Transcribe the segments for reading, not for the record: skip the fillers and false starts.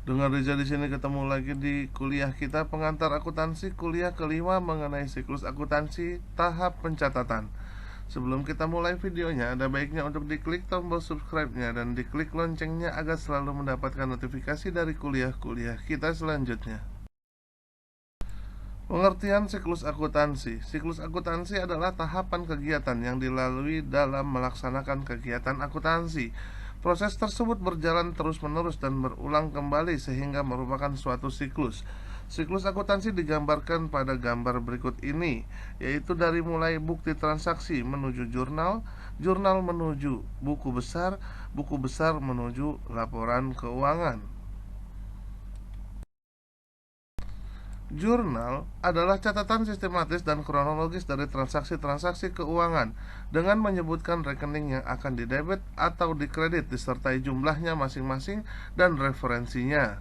Dengan Riza di sini ketemu lagi di kuliah kita pengantar akuntansi kuliah kelima mengenai siklus akuntansi tahap pencatatan. Sebelum kita mulai videonya, ada baiknya untuk diklik tombol subscribe-nya dan diklik loncengnya agar selalu mendapatkan notifikasi dari kuliah-kuliah kita selanjutnya. Pengertian siklus akuntansi. Siklus akuntansi adalah tahapan kegiatan yang dilalui dalam melaksanakan kegiatan akuntansi. Proses tersebut berjalan terus-menerus dan berulang kembali sehingga merupakan suatu siklus. Siklus akuntansi digambarkan pada gambar berikut ini, yaitu dari mulai bukti transaksi menuju jurnal, jurnal menuju buku besar menuju laporan keuangan. Jurnal adalah catatan sistematis dan kronologis dari transaksi-transaksi keuangan dengan menyebutkan rekening yang akan didebit atau dikredit disertai jumlahnya masing-masing dan referensinya.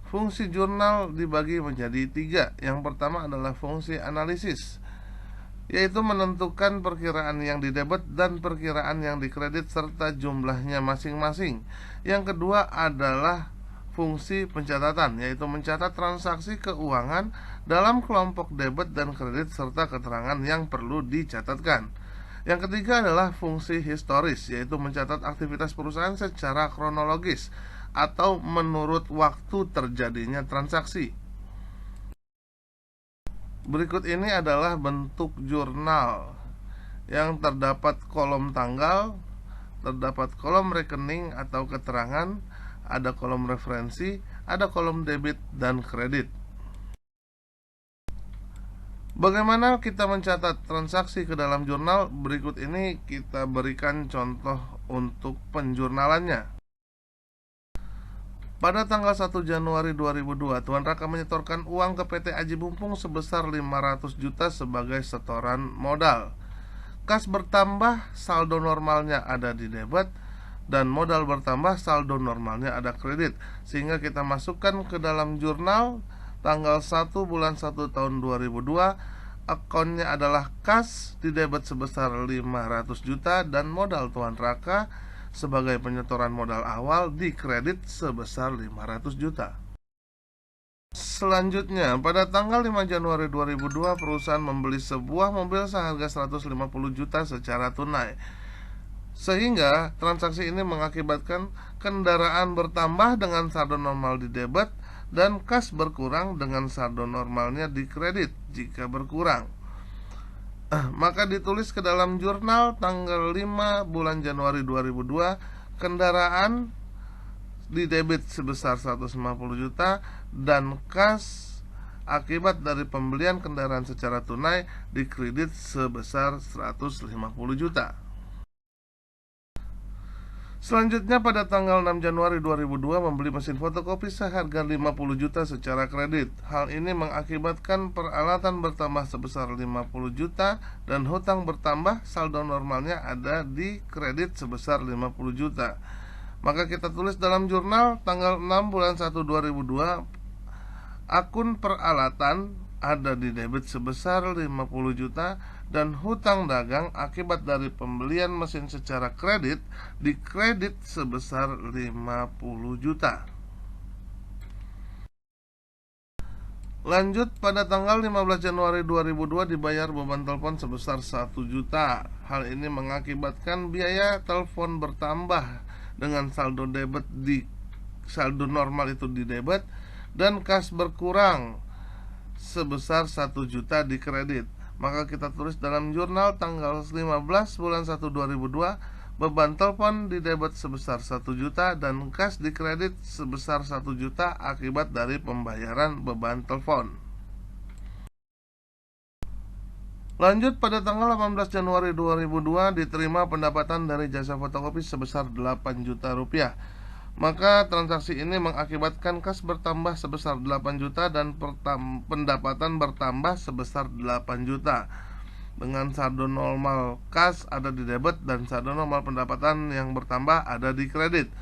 Fungsi jurnal dibagi menjadi 3. Yang pertama adalah fungsi analisis, yaitu menentukan perkiraan yang didebit dan perkiraan yang dikredit serta jumlahnya masing-masing. Yang kedua adalah fungsi pencatatan, yaitu mencatat transaksi keuangan dalam kelompok debit dan kredit serta keterangan yang perlu dicatatkan. Yang ketiga adalah fungsi historis, yaitu mencatat aktivitas perusahaan secara kronologis atau menurut waktu terjadinya transaksi. Berikut ini adalah bentuk jurnal yang terdapat kolom tanggal, terdapat kolom rekening atau keterangan, ada kolom referensi, ada kolom debit dan kredit. Bagaimana kita mencatat transaksi ke dalam jurnal? Berikut ini kita berikan contoh untuk penjurnalannya. Pada tanggal 1 Januari 2002, Tuan Raka menyetorkan uang ke PT Aji Mumpung sebesar 500 juta sebagai setoran modal. Kas bertambah, saldo normalnya ada di debit, dan modal bertambah, saldo normalnya ada kredit. Sehingga kita masukkan ke dalam jurnal tanggal 1 bulan 1 tahun 2002. Akunnya adalah kas di debit sebesar 500 juta dan modal Tuan Raka sebagai penyetoran modal awal di kredit sebesar 500 juta. Selanjutnya, pada tanggal 5 Januari 2002, perusahaan membeli sebuah mobil seharga 150 juta secara tunai. Sehingga transaksi ini mengakibatkan kendaraan bertambah dengan saldo normal di debit dan kas berkurang dengan saldo normalnya di kredit jika berkurang. Maka ditulis ke dalam jurnal tanggal 5 bulan Januari 2002, kendaraan di debit sebesar 150 juta dan kas akibat dari pembelian kendaraan secara tunai di kredit sebesar 150 juta. Selanjutnya pada tanggal 6 Januari 2002 membeli mesin fotokopi seharga 50 juta secara kredit. Hal ini mengakibatkan peralatan bertambah sebesar 50 juta dan hutang bertambah, saldo normalnya ada di kredit sebesar 50 juta. Maka kita tulis dalam jurnal tanggal 6 bulan 1 2002, akun peralatan ada di debit sebesar 50 juta dan hutang dagang akibat dari pembelian mesin secara kredit di kredit sebesar 50 juta. Lanjut, pada tanggal 15 Januari 2002 dibayar beban telepon sebesar 1 juta. Hal ini mengakibatkan biaya telepon bertambah dengan saldo debit di saldo normal itu di debit dan kas berkurang sebesar 1 juta di kredit. Maka kita tulis dalam jurnal tanggal 15 bulan 1 2002, beban telepon di debit sebesar 1 juta dan kas di kredit sebesar 1 juta akibat dari pembayaran beban telepon. Lanjut, pada tanggal 18 Januari 2002 diterima pendapatan dari jasa fotokopi sebesar 8 juta rupiah. Maka transaksi ini mengakibatkan kas bertambah sebesar 8 juta dan pendapatan bertambah sebesar 8 juta. Dengan saldo normal kas ada di debit dan saldo normal pendapatan yang bertambah ada di kredit.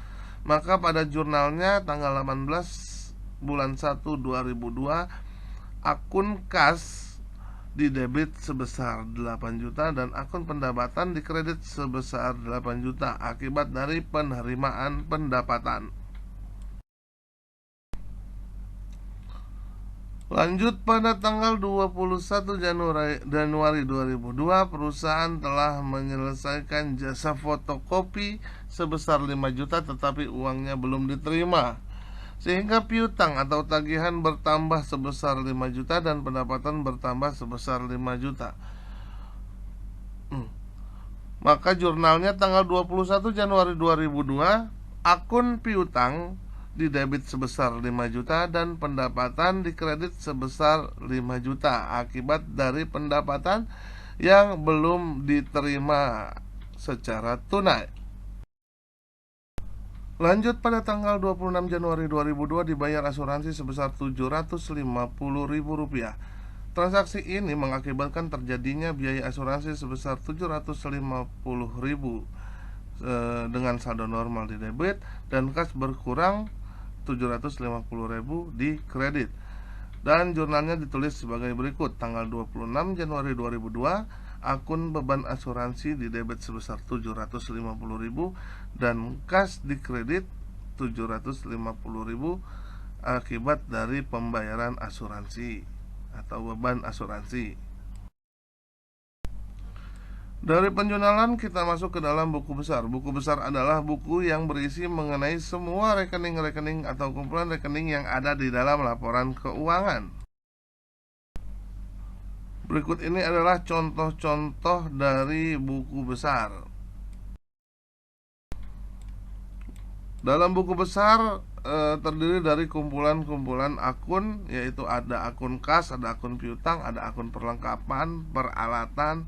Maka pada jurnalnya tanggal 18 bulan 1 2002, akun kas di debit sebesar 8 juta dan akun pendapatan di kredit sebesar 8 juta akibat dari penerimaan pendapatan. Lanjut, pada tanggal 21 Januari 2002 perusahaan telah menyelesaikan jasa fotokopi sebesar 5 juta tetapi uangnya belum diterima, sehingga piutang atau tagihan bertambah sebesar 5 juta dan pendapatan bertambah sebesar 5 juta. Maka jurnalnya tanggal 21 Januari 2002 akun piutang di debit sebesar 5 juta dan pendapatan di kredit sebesar 5 juta akibat dari pendapatan yang belum diterima secara tunai. Lanjut, pada tanggal 26 Januari 2002 dibayar asuransi sebesar Rp750.000. Transaksi ini mengakibatkan terjadinya biaya asuransi sebesar Rp750.000 dengan saldo normal di debit dan kas berkurang Rp750.000 di kredit. Dan jurnalnya ditulis sebagai berikut. Tanggal 26 Januari 2002 akun beban asuransi di debit sebesar Rp750.000 dan kas di kredit Rp750.000 akibat dari pembayaran asuransi atau beban asuransi. Dari penjurnalan kita masuk ke dalam buku besar. Buku besar adalah buku yang berisi mengenai semua rekening-rekening atau kumpulan rekening yang ada di dalam laporan keuangan. Berikut ini adalah contoh-contoh dari buku besar. Dalam buku besar terdiri dari kumpulan-kumpulan akun, yaitu ada akun kas, ada akun piutang, ada akun perlengkapan, peralatan.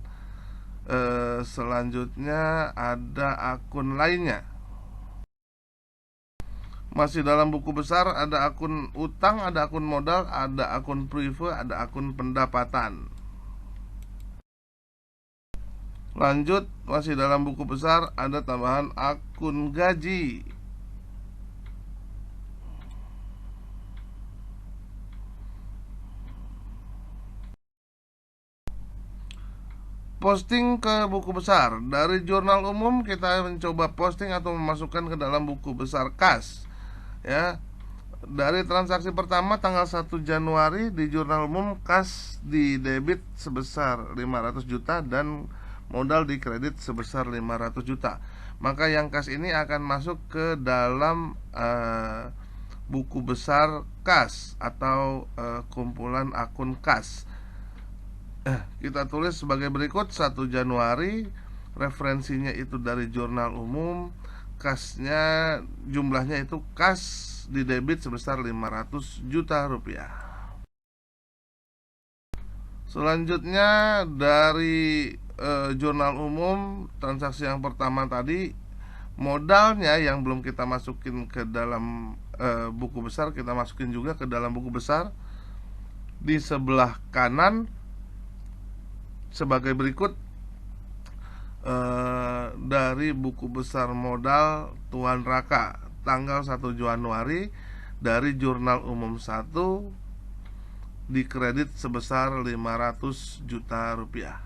Selanjutnya ada akun lainnya. Masih dalam buku besar ada akun utang, ada akun modal, ada akun prive, ada akun pendapatan. Lanjut, masih dalam buku besar ada tambahan akun gaji. Posting ke buku besar. Dari jurnal umum kita mencoba posting atau memasukkan ke dalam buku besar kas, ya. Dari transaksi pertama tanggal 1 Januari di jurnal umum kas di debit sebesar 500 juta dan modal di kredit sebesar 500 juta. Maka yang kas ini akan masuk ke dalam buku besar kas atau kumpulan akun kas. Kita tulis sebagai berikut. 1 Januari referensinya itu dari jurnal umum, kasnya jumlahnya itu kas di debit sebesar 500 juta rupiah. Selanjutnya dari jurnal umum transaksi yang pertama tadi, modalnya yang belum kita masukin ke dalam buku besar, kita masukin juga ke dalam buku besar di sebelah kanan sebagai berikut. Dari buku besar modal Tuan Raka tanggal 1 Januari dari jurnal umum 1 di kredit sebesar 500 juta rupiah.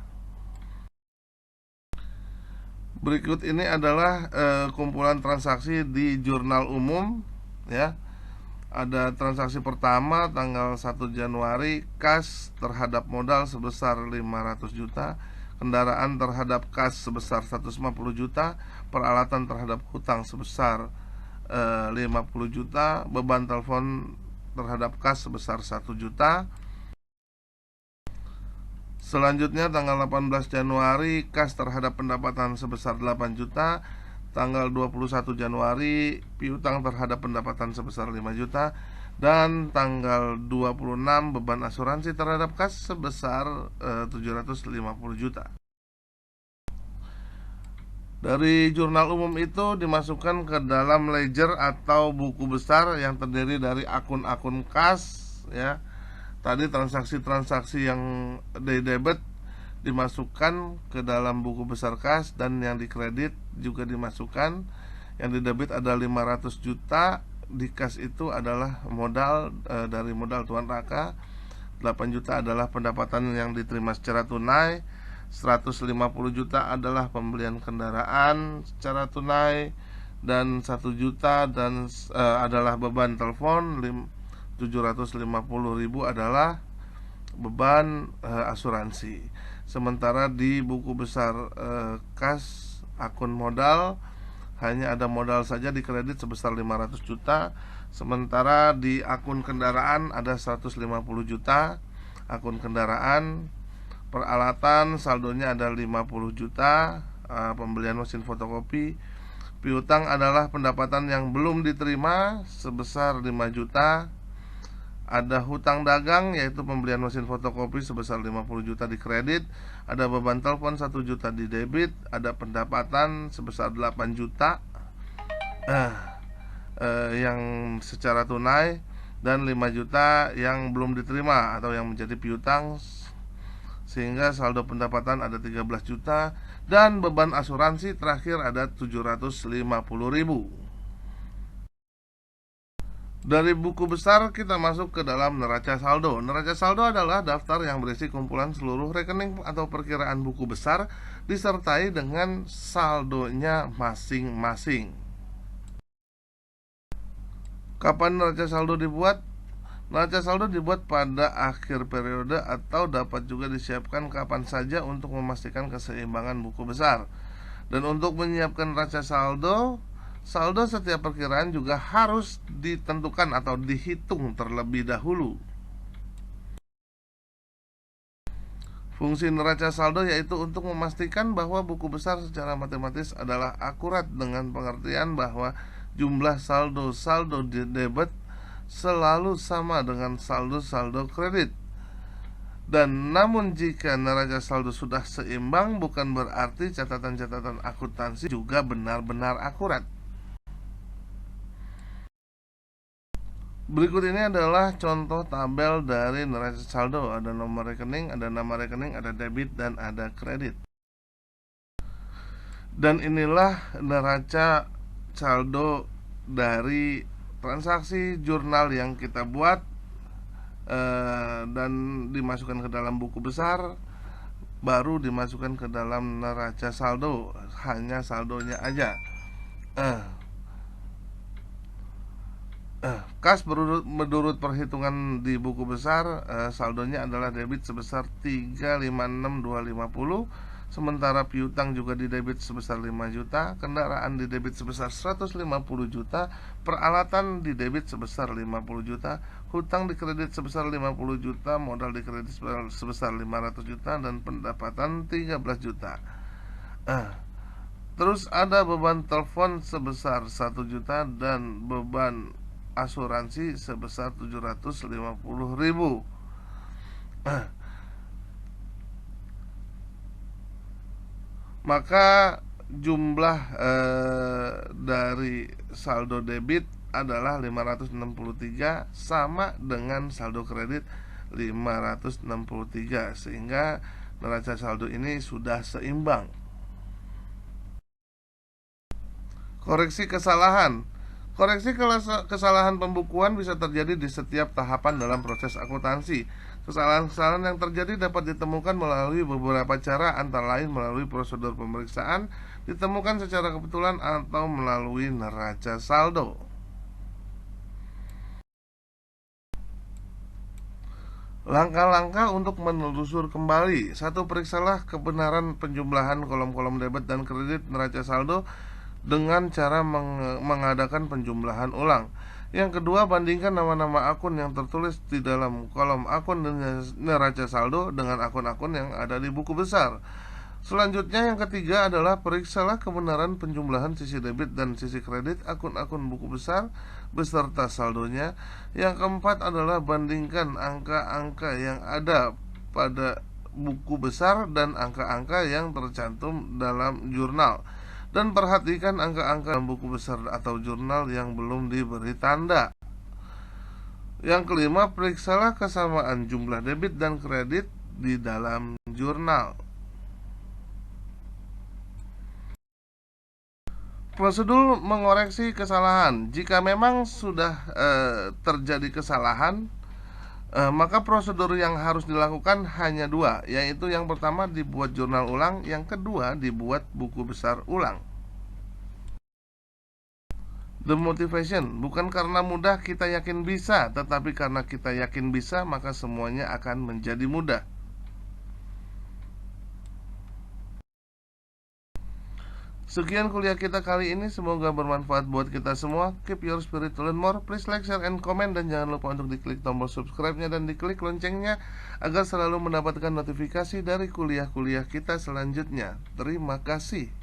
Berikut ini adalah kumpulan transaksi di jurnal umum, ya. Ada transaksi pertama tanggal 1 Januari, kas terhadap modal sebesar 500 juta, kendaraan terhadap kas sebesar 150 juta, peralatan terhadap hutang sebesar 50 juta, beban telepon terhadap kas sebesar 1 juta. Selanjutnya tanggal 18 Januari, kas terhadap pendapatan sebesar 8 juta. Tanggal 21 Januari, piutang terhadap pendapatan sebesar 5 juta. Dan tanggal 26 beban asuransi terhadap kas sebesar 750 juta. Dari jurnal umum itu dimasukkan ke dalam ledger atau buku besar yang terdiri dari akun-akun kas, ya. Tadi transaksi-transaksi yang di debit dimasukkan ke dalam buku besar kas, dan yang di kredit juga dimasukkan. Yang di debit ada 500 juta, di kas itu adalah modal dari modal Tuan Raka. 8 juta adalah pendapatan yang diterima secara tunai, 150 juta adalah pembelian kendaraan secara tunai, dan 1 juta adalah beban telepon, 750.000 adalah beban asuransi. Sementara di buku besar kas akun modal hanya ada modal saja di kredit sebesar 500 juta, sementara di akun kendaraan ada 150 juta. Akun kendaraan, peralatan saldonya ada 50 juta, pembelian mesin fotokopi. Piutang adalah pendapatan yang belum diterima sebesar 5 juta. Ada hutang dagang yaitu pembelian mesin fotokopi sebesar 50 juta di kredit. Ada beban telepon 1 juta di debit. Ada pendapatan sebesar 8 juta yang secara tunai, dan 5 juta yang belum diterima atau yang menjadi piutang, sehingga saldo pendapatan ada 13 juta. Dan beban asuransi terakhir ada 750.000. Dari buku besar kita masuk ke dalam neraca saldo. Neraca saldo adalah daftar yang berisi kumpulan seluruh rekening atau perkiraan buku besar disertai dengan saldonya masing-masing. Kapan neraca saldo dibuat? Neraca saldo dibuat pada akhir periode atau dapat juga disiapkan kapan saja untuk memastikan keseimbangan buku besar. Dan untuk menyiapkan neraca saldo setiap perkiraan juga harus ditentukan atau dihitung terlebih dahulu. Fungsi neraca saldo yaitu untuk memastikan bahwa buku besar secara matematis adalah akurat, dengan pengertian bahwa jumlah saldo debit selalu sama dengan saldo kredit. Dan namun jika neraca saldo sudah seimbang, bukan berarti catatan-catatan akuntansi juga benar-benar akurat. Berikut ini adalah contoh tabel dari neraca saldo. Ada nomor rekening, ada nama rekening, ada debit, dan ada kredit. Dan inilah neraca saldo dari transaksi jurnal yang kita buat dan dimasukkan ke dalam buku besar, baru dimasukkan ke dalam neraca saldo, hanya saldonya aja. Kas menurut perhitungan di buku besar, saldonya adalah debit sebesar 356.250, sementara piutang juga di debit sebesar 5 juta, kendaraan di debit sebesar 150 juta, peralatan di debit sebesar 50 juta, hutang di kredit sebesar 50 juta, modal di kredit sebesar 500 juta, dan pendapatan 13 juta. Terus ada beban telepon sebesar 1 juta dan beban asuransi sebesar 750.000. Maka jumlah dari saldo debit adalah 563, sama dengan saldo kredit 563, sehingga neraca saldo ini sudah seimbang. Koreksi kesalahan. Koreksi kesalahan pembukuan bisa terjadi di setiap tahapan dalam proses akuntansi. Kesalahan-kesalahan yang terjadi dapat ditemukan melalui beberapa cara, antara lain melalui prosedur pemeriksaan, ditemukan secara kebetulan, atau melalui neraca saldo. Langkah-langkah untuk menelusur kembali. 1. Periksalah kebenaran penjumlahan kolom-kolom debit dan kredit neraca saldo dengan cara mengadakan penjumlahan ulang. Yang kedua, bandingkan nama-nama akun yang tertulis di dalam kolom akun neraca saldo dengan akun-akun yang ada di buku besar. Selanjutnya, yang ketiga adalah periksalah kebenaran penjumlahan sisi debit dan sisi kredit akun-akun buku besar beserta saldonya. Yang keempat adalah bandingkan angka-angka yang ada pada buku besar dan angka-angka yang tercantum dalam jurnal. Dan perhatikan angka-angka dalam buku besar atau jurnal yang belum diberi tanda. Yang kelima, periksalah kesamaan jumlah debit dan kredit di dalam jurnal. Prosedur mengoreksi kesalahan. Jika memang sudah terjadi kesalahan, Maka prosedur yang harus dilakukan hanya dua, yaitu yang pertama dibuat jurnal ulang, yang kedua dibuat buku besar ulang. The motivation, bukan karena mudah kita yakin bisa, tetapi karena kita yakin bisa, maka semuanya akan menjadi mudah. Sekian kuliah kita kali ini, semoga bermanfaat buat kita semua. Keep your spirit to learn more. Please like, share, and comment. Dan jangan lupa untuk diklik tombol subscribe-nya dan diklik loncengnya agar selalu mendapatkan notifikasi dari kuliah-kuliah kita selanjutnya. Terima kasih.